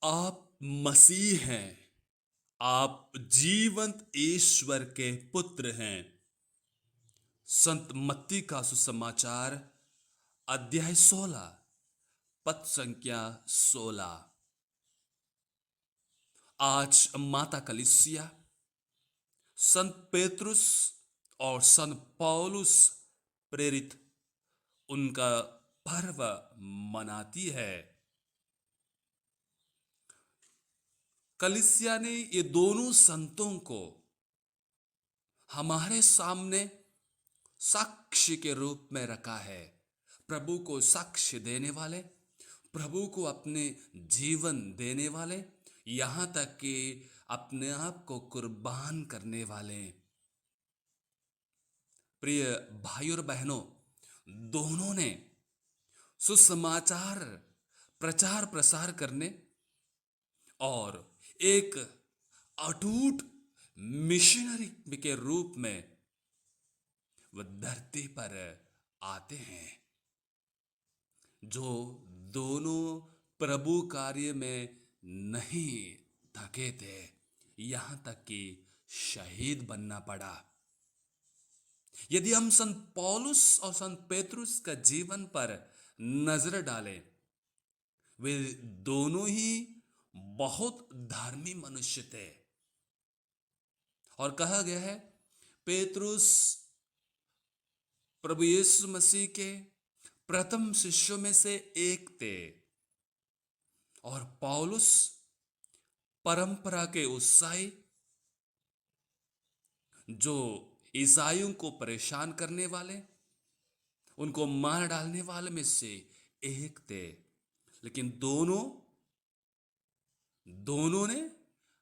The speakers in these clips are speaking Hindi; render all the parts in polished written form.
आप मसीह हैं। आप जीवंत ईश्वर के पुत्र हैं। संत मत्ती का सुसमाचार अध्याय 16 पद संख्या 16। आज माता कलीसिया संत पेतरुस और संत पौलुस प्रेरित उनका पर्व मनाती है। कलीसिया ने ये दोनों संतों को हमारे सामने साक्ष्य के रूप में रखा है। प्रभु को साक्ष्य देने वाले, प्रभु को अपने जीवन देने वाले, यहां तक कि अपने आप को कुर्बान करने वाले। प्रिय भाई और बहनों, दोनों ने सुसमाचार प्रचार प्रसार करने और एक अटूट मिशनरी के रूप में वह धरती पर आते हैं, जो दोनों प्रभु कार्य में नहीं थके थे, यहां तक कि शहीद बनना पड़ा। यदि हम संत पौलुस और संत पेतरुस का जीवन पर नजर डालें, वे दोनों ही बहुत धार्मिक मनुष्य थे। और कहा गया है, पेतरुस प्रभु यीशु मसीह के प्रथम शिष्यों में से एक थे और पौलुस परंपरा के उत्साही, जो ईसाइयों को परेशान करने वाले, उनको मार डालने वाले में से एक थे। लेकिन दोनों ने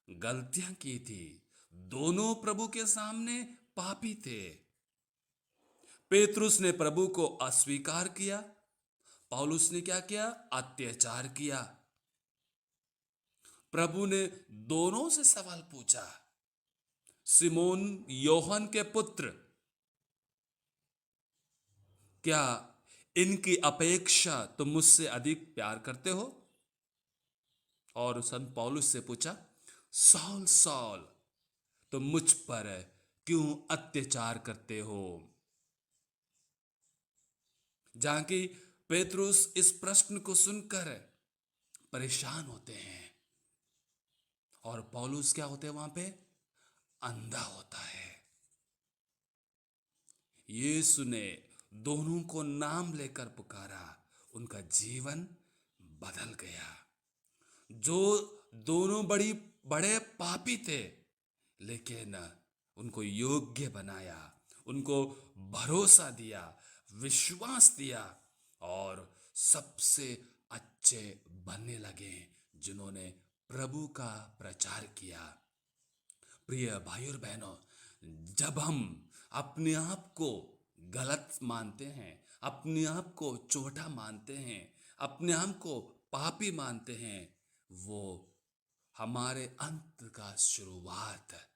गलतियां की थी। दोनों प्रभु के सामने पापी थे। पेतरुस ने प्रभु को अस्वीकार किया, पौलुस ने क्या किया? अत्याचार किया। प्रभु ने दोनों से सवाल पूछा, सिमोन योहन के पुत्र, क्या इनकी अपेक्षा तुम मुझसे अधिक प्यार करते हो? और संत पौलुस से पूछा, सौल सौल, तुम मुझ पर क्यों अत्याचार करते हो? जहां की पेतरुस इस प्रश्न को सुनकर परेशान होते हैं और पौलुस क्या होते हैं वहां पे? अंधा होता है। यीशु ने दोनों को नाम लेकर पुकारा, उनका जीवन बदल गया। जो दोनों बड़े पापी थे, लेकिन उनको योग्य बनाया, उनको भरोसा दिया, विश्वास दिया और सबसे अच्छे बनने लगे, जिन्होंने प्रभु का प्रचार किया। प्रिय भाई और बहनों, जब हम अपने आप को गलत मानते हैं, अपने आप को छोटा मानते हैं, अपने आप को पापी मानते हैं, वो हमारे अंत का शुरुआत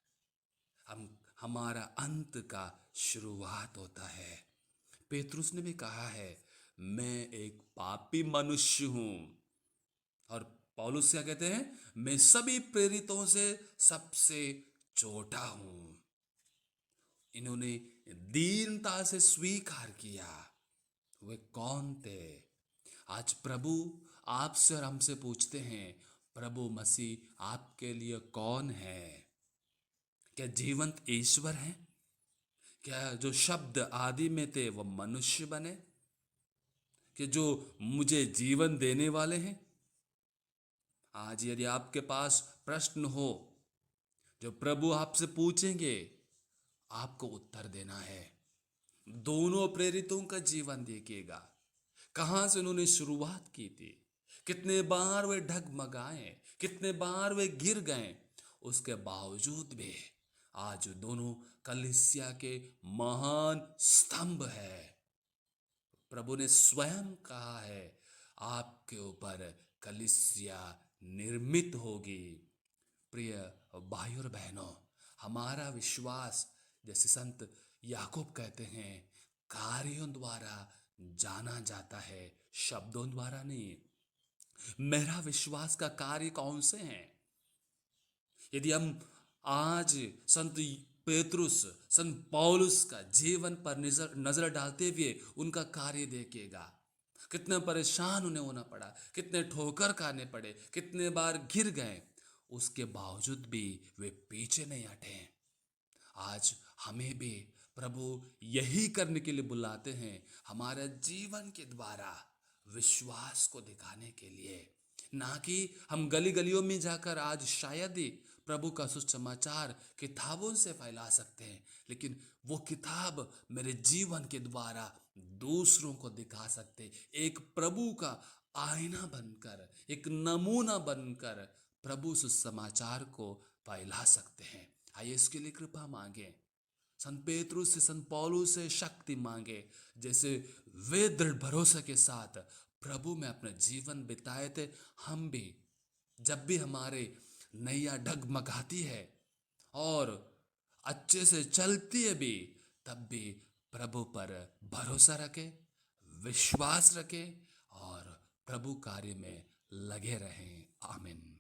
हम हमारा अंत का शुरुआत होता है। पेतरुस ने भी कहा है, मैं एक पापी मनुष्य हूं। और पौलुस क्या कहते हैं? मैं सभी प्रेरितों से सबसे छोटा हूं। इन्होंने दीनता से स्वीकार किया। वे कौन थे? आज प्रभु आपसे और हमसे पूछते हैं, प्रभु मसीह आपके लिए कौन है? क्या जीवंत ईश्वर है? क्या जो शब्द आदि में थे वो मनुष्य बने? कि जो मुझे जीवन देने वाले हैं? आज यदि आपके पास प्रश्न हो जो प्रभु आपसे पूछेंगे, आपको उत्तर देना है। दोनों प्रेरितों का जीवन देखिएगा, कहां से उन्होंने शुरुआत की थी, कितने बार वे डगमगाए, कितने बार वे गिर गए, उसके बावजूद भी आज दोनों कलीसिया के महान स्तंभ है। प्रभु ने स्वयं कहा है, आपके ऊपर कलीसिया निर्मित होगी। प्रिय भाई और बहनों, हमारा विश्वास, जैसे संत याकूब कहते हैं, कार्यों द्वारा जाना जाता है, शब्दों द्वारा नहीं। मेरा विश्वास का कार्य कौन से हैं? यदि हम आज संत पेतरुस, संत पौलुस का जीवन पर नजर नजर डालते हुए उनका कार्य देखेगा, कितने परेशान उन्हें होना पड़ा, कितने ठोकर खाने पड़े, कितने बार गिर गए, उसके बावजूद भी वे पीछे नहीं हटे। आज हमें भी प्रभु यही करने के लिए बुलाते हैं, हमारे जीवन के द्वारा विश्वास को दिखाने के लिए। ना कि हम गली गलियों में जाकर आज शायद ही प्रभु का सुसमाचार किताबों से फैला सकते हैं, लेकिन वो किताब मेरे जीवन के द्वारा दूसरों को दिखा सकते, एक प्रभु का आईना बनकर, एक नमूना बनकर प्रभु सुसमाचार को फैला सकते हैं। आइए इसके लिए कृपा मांगे, संत पेतरुस से, संत पौलुस से शक्ति मांगे, जैसे वे दृढ़ भरोसे के साथ प्रभु में अपना जीवन बिताए थे। हम भी जब भी हमारे नैया डगमगाती है और अच्छे से चलती है भी, तब भी प्रभु पर भरोसा रखे, विश्वास रखे और प्रभु कार्य में लगे रहें। आमीन।